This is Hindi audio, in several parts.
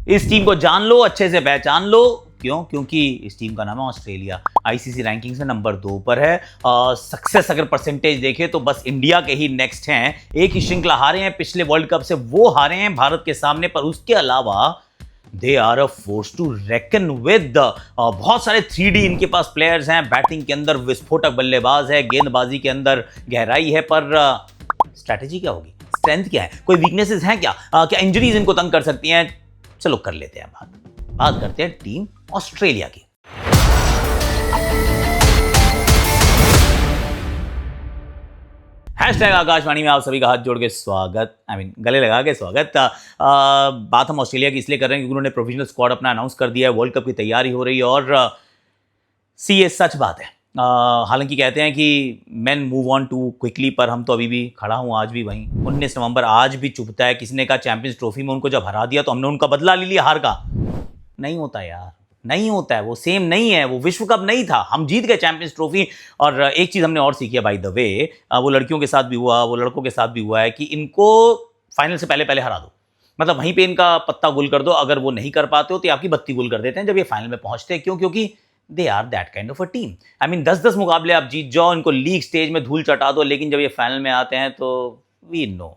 इस टीम को जान लो, अच्छे से पहचान लो। क्यों? क्योंकि इस टीम का नाम है ऑस्ट्रेलिया। आईसीसी रैंकिंग्स में नंबर 2 पर है। सक्सेस अगर परसेंटेज देखें तो बस इंडिया के ही नेक्स्ट हैं। एक ही श्रृंखला हारे हैं पिछले वर्ल्ड कप से, वो हारे हैं भारत के सामने, पर उसके अलावा they are a force to reckon with. बहुत सारे 3D इनके पास प्लेयर्स हैं। बैटिंग के अंदर विस्फोटक बल्लेबाज है, गेंदबाजी के अंदर गहराई है, पर स्ट्रैटेजी क्या होगी? स्ट्रेंथ क्या है? कोई वीकनेसेस हैं क्या? क्या इंजरीज इनको तंग कर सकती हैं? चलो कर लेते हैं बात करते हैं टीम ऑस्ट्रेलिया की। हैशटैग आकाशवाणी में आप सभी का हाथ जोड़ के स्वागत, गले लगा के स्वागत। बात हम ऑस्ट्रेलिया की इसलिए कर रहे हैं क्योंकि उन्होंने प्रोविजनल स्क्वाड अपना अनाउंस कर दिया है। वर्ल्ड कप की तैयारी हो रही है और ये सच बात है। हालांकि कहते हैं कि man move on too quickly, पर हम तो अभी भी खड़ा हूं आज भी वहीं। 19 नवंबर आज भी चुभता है। किसी ने कहा चैंपियंस ट्रॉफी में उनको जब हरा दिया तो हमने उनका बदला ले लिया हार का। नहीं होता यार, नहीं होता है। वो सेम नहीं है, वो विश्व कप नहीं था। हम जीत गए चैंपियंस ट्रॉफी। और एक चीज हमने और सीखी है बाय द वे, वो लड़कियों के साथ भी हुआ, वो लड़कों के साथ भी हुआ है, कि इनको फाइनल से पहले पहले हरा दो, मतलब वहीं पे इनका पत्ता गुल कर दो। अगर वो नहीं कर पाते हो तो आपकी बत्ती गुल कर देते हैं जब ये फाइनल में पहुंचते हैं। क्यों? क्योंकि they are that kind of a team. 10-10 मुकाबले आप जीत जाओ, इनको लीग स्टेज में धूल चटा दो, लेकिन जब ये फाइनल में आते हैं तो we know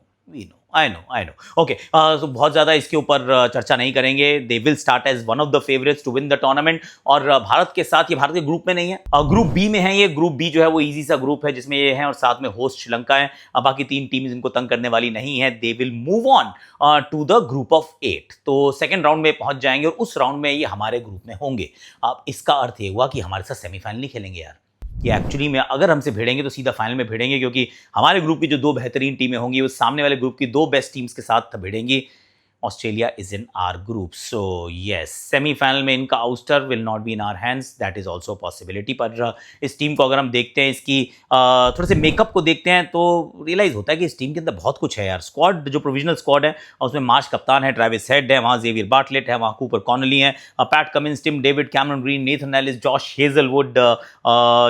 I know. Okay, तो बहुत ज्यादा इसके ऊपर चर्चा नहीं करेंगे। They will start as one of the favourites to win the tournament. और भारत के साथ, ये भारत के ग्रुप में नहीं है, ग्रुप बी में है। ये ग्रुप बी जो है वो इजी सा ग्रुप है जिसमें ये है, और साथ में होस्ट श्रीलंका है। बाकी 3 टीम इनको तंग करने वाली नहीं है। They will move on to the group of 8, तो सेकंड राउंड में पहुंच जाएंगे और उस राउंड में ये हमारे ग्रुप में होंगे। अब इसका अर्थ ये हुआ कि हमारे साथ सेमीफाइनल नहीं खेलेंगे यार। ये एक्चुअली में अगर हमसे भिड़ेंगे तो सीधा फाइनल में भिड़ेंगे, क्योंकि हमारे ग्रुप की जो 2 बेहतरीन टीमें होंगी वो सामने वाले ग्रुप की 2 बेस्ट टीम्स के साथ भिड़ेंगी। Australia is in our group, so yes, semifinal में इनका ouster will not be in our hands, that is also possibility. पर इस टीम को अगर हम देखते हैं, इसकी थोड़े से मेकअप को देखते हैं तो रियलाइज होता है कि इस टीम के अंदर बहुत कुछ है यार। स्क्वाड जो प्रोविजनल स्क्वाड है उसमें मार्श कप्तान है, ट्रेविस हेड है, वहाँ जेवियर बार्टलेट है, वहाँ कूपर कॉनली है, Pat Cummins, Tim David, Cameron Green, Nathan Ellis, Josh Hazlewood,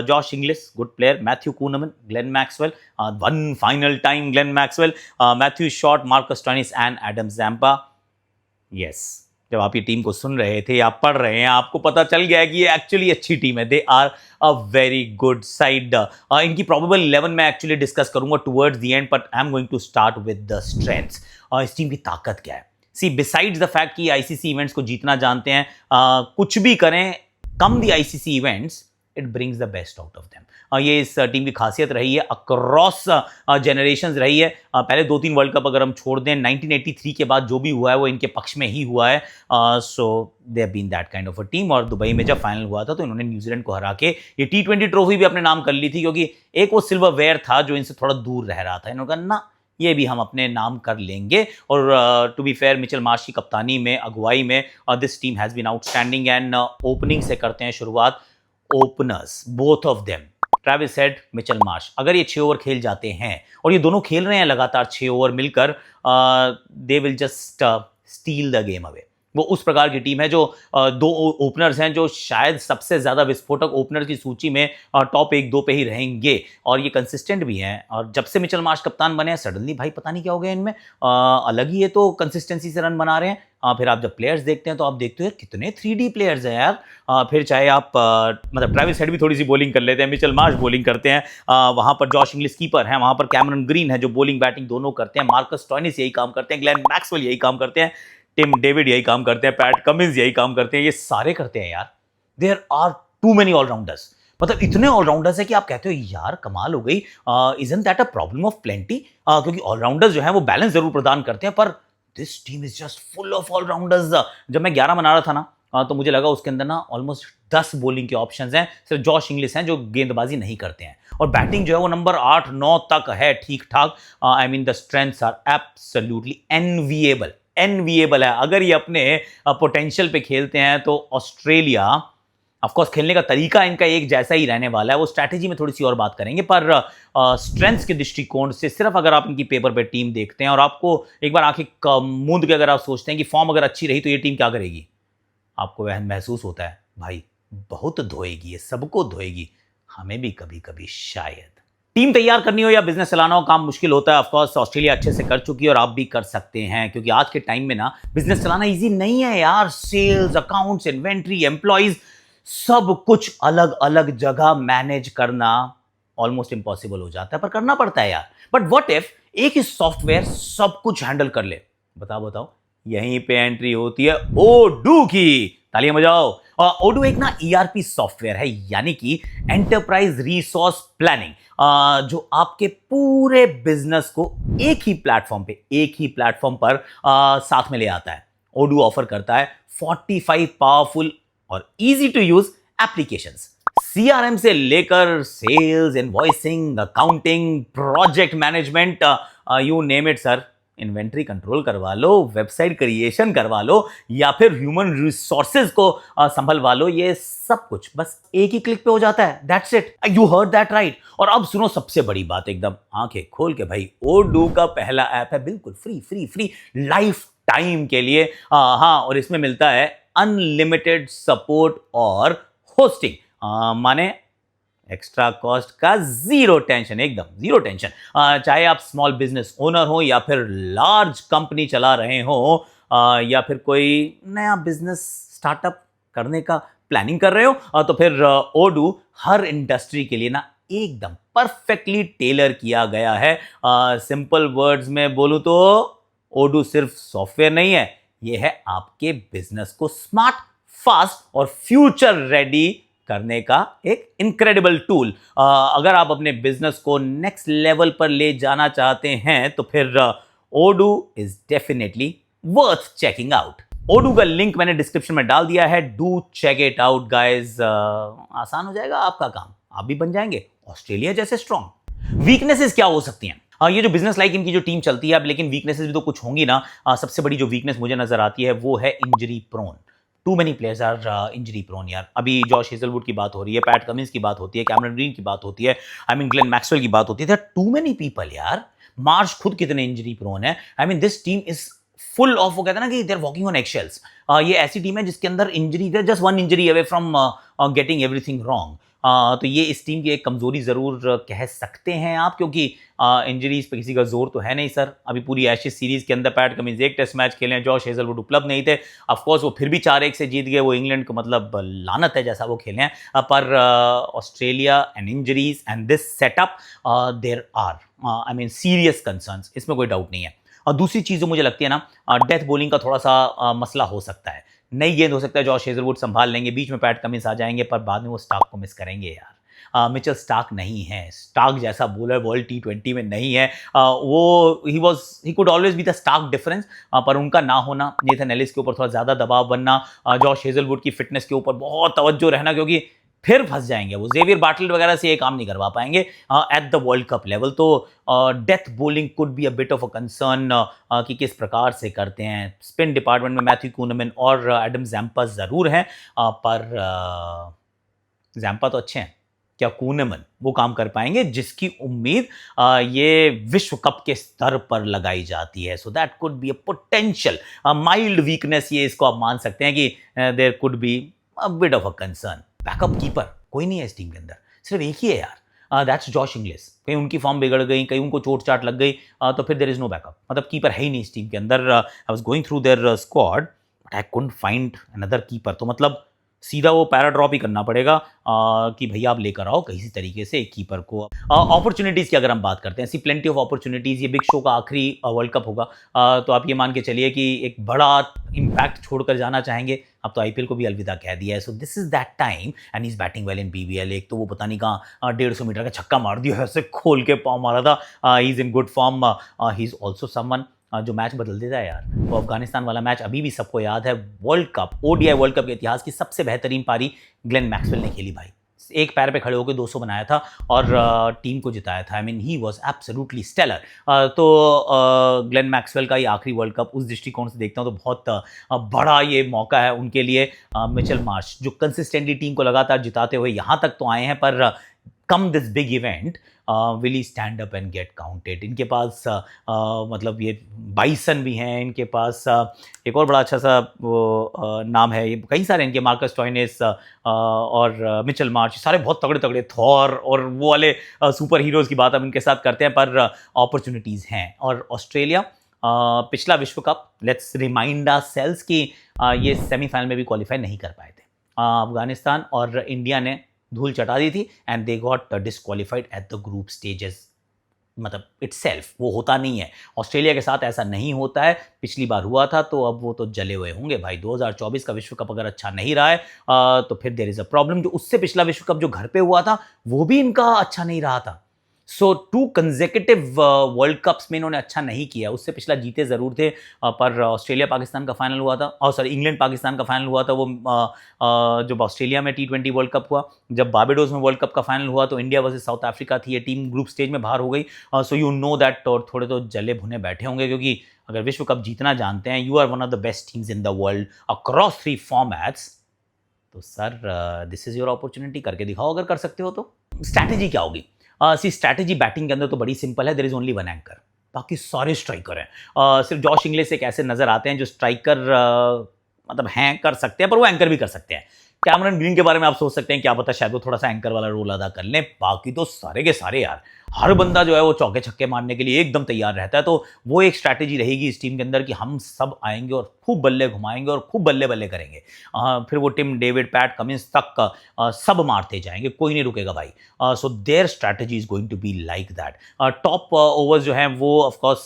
Josh Inglis, good player, Matthew Kuhnemann, Glenn Maxwell, one final time Glenn Maxwell, Matthew Short, Marcus Stoinis and Adam Zampa. Yes, जब आप ये टीम को सुन रहे थे या पढ़ रहे हैं, आपको पता चल गया कि ये एक्चुअली अच्छी टीम है। They are a very good side. इनकी प्रोबेबल 11 मैं एक्चुअली डिस्कस करूंगा towards the end, but I am going to start with the strengths. इस टीम की ताकत क्या है? सी, बिसाइड्स द फैक्ट कि आईसीसी इवेंट्स को जीतना जानते हैं, कुछ भी करें come the ICC events, it brings the best out of them. ये इस टीम की खासियत रही है, अक्रॉस जनरेशंस रही है। पहले 2-3 वर्ल्ड कप अगर हम छोड़ दें, 1983 के बाद जो भी हुआ है वो इनके पक्ष में ही हुआ है। So they have been that kind of a team. और दुबई में जब फाइनल हुआ था तो इन्होंने न्यूजीलैंड को हरा के ये T20 ट्रॉफी भी अपने नाम कर ली थी, क्योंकि एक वो सिल्वर वेयर था जो इनसे थोड़ा दूर रह रहा था। इन्होंने कहा ना, ये भी हम अपने नाम कर लेंगे। और to be fair, Mitchell Marsh की कप्तानी में, अगुवाई में, this team has been outstanding. And opening से करते हैं शुरुआत। Openers, both of them, Travis Head, Mitchell Marsh, अगर ये 6 ओवर खेल जाते हैं, और ये दोनों खेल रहे हैं लगातार 6 ओवर मिलकर, they will just steel the game away. वो उस प्रकार की टीम है जो 2 ओपनर्स हैं जो शायद सबसे ज्यादा विस्फोटक ओपनर की सूची में टॉप 1-2 पे ही रहेंगे, और ये कंसिस्टेंट भी हैं। और जब से मिचेल मार्श कप्तान बने हैं, सडनली भाई पता नहीं क्या हो गया इनमें, अलग ही है, तो कंसिस्टेंसी से रन बना रहे हैं। फिर आप जब प्लेयर्स देखते हैं तो आप देखते हो कितने 3D प्लेयर्स हैं यार। फिर चाहे आप मतलब ट्रेविस हेड भी थोड़ी सी बॉलिंग कर लेते हैं, मिचेल मार्श बॉलिंग करते हैं, वहां पर जॉश इंग्लिश कीपर हैं, वहां पर कैमरन ग्रीन है जो बॉलिंग बैटिंग दोनों करते हैं, मार्कस स्टोइनिस यही काम करते हैं, ग्लेन मैक्सवेल यही काम करते हैं, टिम डेविड यही काम करते हैं, पैट कमिंस यही काम करते हैं, ये सारे करते हैं यार। There are too many allrounders, मतलब इतने ऑलराउंडर्स है कि आप कहते हो यार कमाल हो गई। Isn't that a problem of plenty? क्योंकि ऑलराउंडर्स जो है वो बैलेंस जरूर प्रदान करते हैं, पर this team is just full of allrounders. जब मैं 11 बना रहा था ना, तो मुझे लगा उसके अंदर ना ऑलमोस्ट 10 बॉलिंग के ऑप्शंस हैं। सिर्फ जॉश इंग्लिश हैं जो गेंदबाजी नहीं करते हैं, और बैटिंग जो है वो नंबर 8-9 तक है ठीक ठाक। The strengths are absolutely enviable है। अगर ये अपने पोटेंशियल पे खेलते हैं तो ऑस्ट्रेलिया, ऑफ कोर्स खेलने का तरीका इनका एक जैसा ही रहने वाला है, वो स्ट्रैटेजी में थोड़ी सी और बात करेंगे, पर स्ट्रेंथ्स के दृष्टिकोण से सिर्फ अगर आप इनकी पेपर पे टीम देखते हैं और आपको एक बार आंखें मूंद के अगर आप सोचते हैं कि फॉर्म अगर अच्छी रही तो ये टीम क्या करेगी, आपको वह महसूस होता है भाई बहुत धोएगी, ये सबको धोएगी, हमें भी कभी कभी शायद। टीम तैयार करनी हो या बिजनेस चलाना हो, काम मुश्किल होता है। ऑफ कोर्स ऑस्ट्रेलिया अच्छे से कर चुकी है और आप भी कर सकते हैं, क्योंकि आज के टाइम में ना बिजनेस चलाना इजी नहीं है यार। सेल्स, अकाउंट्स, इन्वेंट्री, एम्प्लॉइज, सब कुछ अलग अलग जगह मैनेज करना ऑलमोस्ट इम्पॉसिबल हो जाता है, पर करना पड़ता है यार। बट व्हाट इफ एक ही सॉफ्टवेयर सब कुछ हैंडल कर ले? बताओ बताओ। यहीं पे एंट्री होती है ओडू की। तालियां बजाओ। ओडू एक ना ईआरपी सॉफ्टवेयर है, यानी कि एंटरप्राइज रिसोर्स प्लानिंग, जो आपके पूरे बिजनेस को एक ही प्लेटफॉर्म पर साथ में ले आता है। ओडू ऑफर करता है 45 पावरफुल और easy to use applications. CRM से लेकर sales, invoicing, accounting, project management, you name it sir. Inventory control करवा लो, वेबसाइट क्रिएशन करवा लो, या फिर ह्यूमन रिसोर्सेज को संभलवा लो, ये सब कुछ बस एक ही क्लिक पे हो जाता है। That's it, you heard that right. और अब सुनो सबसे बड़ी बात, एकदम आंखें खोल के भाई, ओडू का पहला ऐप है बिल्कुल free free free life time के लिए। हाँ, और इसमें मिलता है अनलिमिटेड सपोर्ट और होस्टिंग, माने एक्स्ट्रा कॉस्ट का जीरो टेंशन, एकदम जीरो टेंशन। चाहे आप स्मॉल बिजनेस ओनर हो या फिर लार्ज कंपनी चला रहे हो, या फिर कोई नया बिजनेस स्टार्टअप करने का प्लानिंग कर रहे हो, तो फिर ओडू हर इंडस्ट्री के लिए ना एकदम परफेक्टली टेलर किया गया है। सिंपल वर्ड्स में बोलूं तो ओडू सिर्फ सॉफ्टवेयर नहीं है, ये है आपके बिजनेस को स्मार्ट, फास्ट और फ्यूचर रेडी करने का एक इनक्रेडिबल टूल। अगर आप अपने बिजनेस को नेक्स्ट लेवल पर ले जाना चाहते हैं तो फिर Odoo is definitely worth checking out. Odoo का लिंक मैंने डिस्क्रिप्शन में डाल दिया है, do check it out guys. आसान हो जाएगा आपका काम, आप भी बन जाएंगे ऑस्ट्रेलिया जैसे स्ट्रॉन्ग। वीकनेसेस क्या हो सकती हैं? ये जो बिजनेस लाइक इनकी जो टीम चलती है, अब लेकिन वीकनेसेस भी तो कुछ होंगी ना। सबसे बड़ी जो वीकनेस मुझे नजर आती है वो है injury prone. Too many players are injury prone यार। अभी जॉश हेजलवुड की बात हो रही है, पैट कमिंस की बात होती है, कैमरन ग्रीन की बात होती है, ग्लेन मैक्सवेल की बात होती है। टू मेनी पीपल यार। मार्श खुद कितने इंजरी प्रोन है। This team is full of, वो कहते हैं ना कि they are walking on eggshells. ये ऐसी टीम है जिसके अंदर injury, just one injury away from getting everything wrong. तो ये इस टीम की एक कमजोरी जरूर कह सकते हैं आप, क्योंकि इंजरीज पे किसी का जोर तो है नहीं सर। अभी पूरी एशेज सीरीज के अंदर पैट कमिंस एक टेस्ट मैच खेले हैं, जॉश हेजलवुड उपलब्ध नहीं थे। ऑफ कोर्स वो फिर भी 4-1 से जीत गए, वो इंग्लैंड को मतलब लानत है जैसा वो खेले हैं। पर Australia and injuries and this setup, there are serious concerns, इसमें कोई डाउट नहीं है। और दूसरी चीज़ जो मुझे लगती है ना, डेथ बॉलिंग का थोड़ा सा मसला हो सकता है। नई गेंद हो सकता है जॉश हेजलवुड संभाल लेंगे, बीच में पैट कमिंस आ जाएंगे, पर बाद में वो स्टार्क को मिस करेंगे यार। मिचेल स्टार्क नहीं है, स्टार्क जैसा बॉलर वर्ल्ड T20 में नहीं है। वो he could always be the stark difference, पर उनका ना होना, नेथन एलिस के ऊपर थोड़ा ज़्यादा दबाव बनना, जॉश हेजलवुड की फिटनेस के ऊपर बहुत तवज्जो रहना, क्योंकि फिर फंस जाएंगे वो। जेवियर बाटल वगैरह से ये काम नहीं करवा पाएंगे at the World Cup level. तो death bowling could be a bit of a concern कि किस प्रकार से करते हैं। स्पिन डिपार्टमेंट में मैथ्यू कूनमैन और एडम जैम्पा ज़रूर हैं, पर जैम्पा तो अच्छे हैं, क्या कूनमैन वो काम कर पाएंगे जिसकी उम्मीद ये विश्व कप के स्तर पर लगाई जाती है। So that could be a potential mild weakness, ये इसको आप मान सकते हैं कि there could be a bit of a concern. Backup keeper कोई नहीं है इस टीम के अंदर, सिर्फ एक ही है यार, दैट्स जॉश इंग्लिश। कहीं उनकी फॉर्म बिगड़ गई, कहीं उनको चोट चाट लग गई, तो फिर देयर इज नो बैकअप, मतलब कीपर है ही नहीं इस टीम के अंदर। I was going through their squad but I couldn't find another keeper. तो मतलब सीधा वो पैरा ड्रॉप ही करना पड़ेगा कि भैया आप लेकर आओ किसी तरीके से एक कीपर को। अपॉर्चुनिटीज़ की अगर हम बात करते हैं, सी प्लेंटी ऑफ अपॉर्चुनिटीज़। ये बिग शो का आखिरी वर्ल्ड कप होगा, तो आप ये मान के चलिए कि एक बड़ा इम्पैक्ट छोड़कर जाना चाहेंगे। अब तो आईपीएल को भी अलविदा कह दिया है। So this is that time and is batting well in BBL. एक तो वो पता नहीं कहाँ 150 मीटर का छक्का मार दिया, ऐसे खोल के पाँव मारा था। He is in good form. He is also someone जो मैच बदल देता है यार। वो अफगानिस्तान वाला मैच अभी भी सबको याद है। World cup, ODI world cup के इतिहास की सबसे बेहतरीन पारी ग्लेन मैक्सवेल ने खेली भाई। एक पैर पे खड़े होकर 200 बनाया था और टीम को जिताया था। He was absolutely stellar. तो ग्लेन मैक्सवेल का ये आखिरी वर्ल्ड कप उस दृष्टिकोण से देखता हूँ तो बहुत बड़ा ये मौका है उनके लिए। मिचेल मार्श जो कंसिस्टेंटली टीम को लगातार जिताते हुए यहाँ तक तो आए हैं, पर come this big event will he stand up and get counted. इनके पास मतलब ये बाइसन भी हैं, इनके पास एक और बड़ा अच्छा सा वो नाम है, ये कई सारे इनके, मार्कस स्टोइनिस और मिचेल मार्श, सारे बहुत तगड़े तगड़े, थॉर और वो वाले सुपर हीरोज़ की बात हम इनके साथ करते हैं, पर अपॉर्चुनिटीज़ हैं। और ऑस्ट्रेलिया पिछला विश्व कप, लेट्स रिमाइंड आवरसेल्व्स कि ये सेमीफाइनल में भी क्वालिफाई नहीं कर पाए थे। अफगानिस्तान और इंडिया ने धूल चटा दी थी and they got disqualified at the group stages. मतलब इटसेल्फ वो होता नहीं है, ऑस्ट्रेलिया के साथ ऐसा नहीं होता है। पिछली बार हुआ था तो अब वो तो जले हुए होंगे भाई। 2024 का विश्व कप अगर अच्छा नहीं रहा है तो फिर देयर इज अ प्रॉब्लम। जो उससे पिछला विश्व कप जो घर पे हुआ था वो भी इनका अच्छा नहीं रहा था। सो 2 कंसेक्यूटिव वर्ल्ड कप्स में इन्होंने अच्छा नहीं किया। उससे पिछला जीते ज़रूर थे पर ऑस्ट्रेलिया पाकिस्तान का फाइनल हुआ था, और सॉरी इंग्लैंड पाकिस्तान का फाइनल हुआ था वो जब ऑस्ट्रेलिया में T20 वर्ल्ड कप हुआ। जब बारबाडोस में वर्ल्ड कप का फाइनल हुआ तो इंडिया वर्सेस साउथ अफ्रीका थी, ये टीम ग्रुप स्टेज में बाहर हो गई। सो यू नो दैट, और थोड़े तो जले भुने बैठे होंगे, क्योंकि अगर विश्व कप जीतना जानते हैं, you are one of the best teams in the world across 3 formats, तो sir this is your opportunity, करके दिखाओ अगर कर सकते हो तो। स्ट्रैटेजी क्या होगी? सी स्ट्रैटेजी बैटिंग के अंदर तो बड़ी सिंपल है, there is only one anchor, बाकी सारे स्ट्राइकर हैं। सिर्फ जॉश इंग्लिश एक ऐसे नजर आते हैं जो स्ट्राइकर मतलब हैं, कर सकते हैं, पर वो एंकर भी कर सकते हैं। कैमरन ग्रीन के बारे में आप सोच सकते हैं क्या पता शायद वो थोड़ा सा एंकर वाला रोल अदा कर लें, बाकी तो सारे के सारे यार, हर बंदा जो है वो चौके छक्के मारने के लिए एकदम तैयार रहता है। तो वो एक स्ट्रैटेजी रहेगी इस टीम के अंदर कि हम सब आएंगे और खूब बल्ले घुमाएंगे और खूब बल्ले बल्ले करेंगे। फिर वो टिम डेविड, पैट कमिंस तक सब मारते जाएंगे, कोई नहीं रुकेगा भाई। So their strategy is going to be like that. Top overs जो हैं वो ऑफकोर्स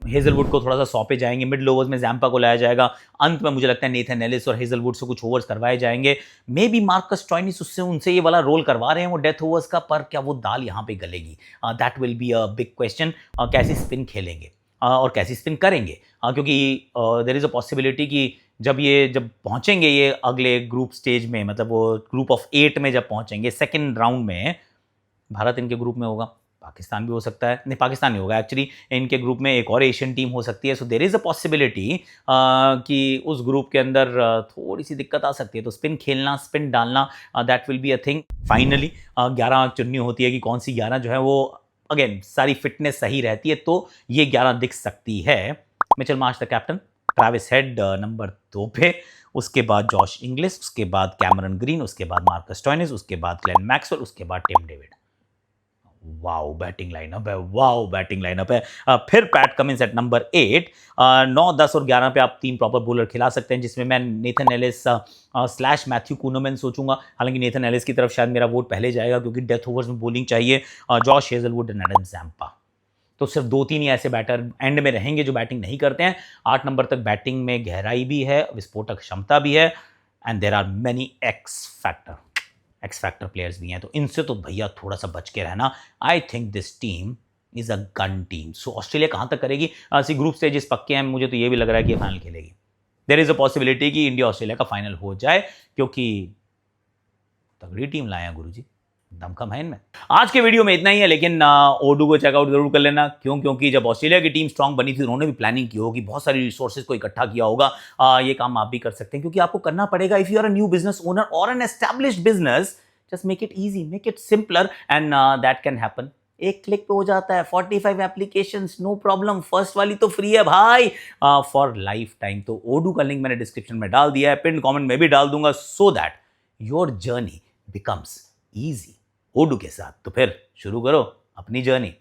हेजलवुड को थोड़ा सा सौंपे जाएंगे, मिडिल ओवर्स में जैम्पा को लाया जाएगा, अंत में मुझे लगता है नेथन एलिस और हेजलवुड से कुछ ओवर्स करवाए जाएंगे। मे बी मार्कस स्टोइनिस उससे उनसे ये वाला रोल करवा रहे हैं वो डेथ ओवर्स का, पर क्या वो दाल यहाँ पे गलेगी? That will be a big question. कैसी स्पिन खेलेंगे और कैसी स्पिन करेंगे, क्योंकि देयर इज अ पॉसिबिलिटी कि जब पहुंचेंगे ये अगले ग्रुप स्टेज में, मतलब वो ग्रुप ऑफ 8 में जब पहुंचेंगे सेकेंड राउंड में, भारत इनके ग्रुप में होगा, पाकिस्तान भी हो सकता है, नहीं पाकिस्तान नहीं होगा एक्चुअली, इनके ग्रुप में एक और एशियन टीम हो सकती है। So there is a possibility कि उस ग्रुप के अंदर थोड़ी सी दिक्कत आ सकती है। तो स्पिन खेलना, स्पिन डालना, that will be a thing. Finally 11 चुननी होती है कि कौन सी 11 जो है वो, अगेन सारी फिटनेस सही रहती है तो ये 11 दिख सकती है। Mitchell Marsh the captain, Travis head number 2 पे, उसके बाद जॉश इंग्लिश, उसके बाद कैमरन ग्रीन, उसके बाद मार्कस स्टोइनिस, उसके बाद ग्लेन मैक्सवेल, उसके बाद Tim David. Wow batting lineup है, वाओ बैटिंग लाइनअप है। फिर पैट कमिंस एट नंबर 8। 9, 10 और 11 पे आप 3 प्रॉपर बॉलर खिला सकते हैं, जिसमें मैं नेथन एलिस स्लैश मैथ्यू कूनोमैन सोचूंगा। हालांकि नेथन एलिस की तरफ शायद मेरा वोट पहले जाएगा, क्योंकि डेथ ओवर्स में बॉलिंग चाहिए। Josh Hazlewood and Adam Zampa, तो सिर्फ 2-3 ही ऐसे बैटर एंड में रहेंगे जो बैटिंग नहीं करते हैं। 8 नंबर तक बैटिंग में गहराई भी है, विस्फोटक क्षमता भी है, and there are many X factor players भी हैं। तो इनसे तो भैया थोड़ा सा बच के रहना। I think this team is a gun team. So Australia कहाँ तक करेगी? सी ग्रुप स्टेजेस पक्के हैं, मुझे तो ये भी लग रहा है कि ये फाइनल खेलेगी। देयर इज अ पॉसिबिलिटी कि इंडिया ऑस्ट्रेलिया का फाइनल हो जाए, क्योंकि तगड़ी टीम लाए हैं गुरुजी, दमखम है इनमें। आज के वीडियो में इतना ही है, लेकिन ओडू को चेकआउट जरूर कर लेना। क्योंकि जब ऑस्ट्रेलिया की टीम स्ट्रांग बनी थी उन्होंने भी प्लानिंग की होगी, बहुत सारी रिसोर्सेज को इकट्ठा किया होगा। ये काम आप भी कर सकते हैं, क्योंकि आपको करना पड़ेगा। If you are a new business owner और an established business, just make it easy, make it simpler, and that can happen. एक क्लिक पे हो जाता है। 45 एप्लीकेशंस, नो प्रॉब्लम। फर्स्ट वाली तो फ्री है भाई फॉर लाइफ टाइम। तो ओडू का लिंक मैंने डिस्क्रिप्शन में डाल दिया है, पिन कमेंट में भी डाल दूंगा, so that your journey becomes easy Odoo के साथ। तो फिर शुरू करो अपनी जर्नी।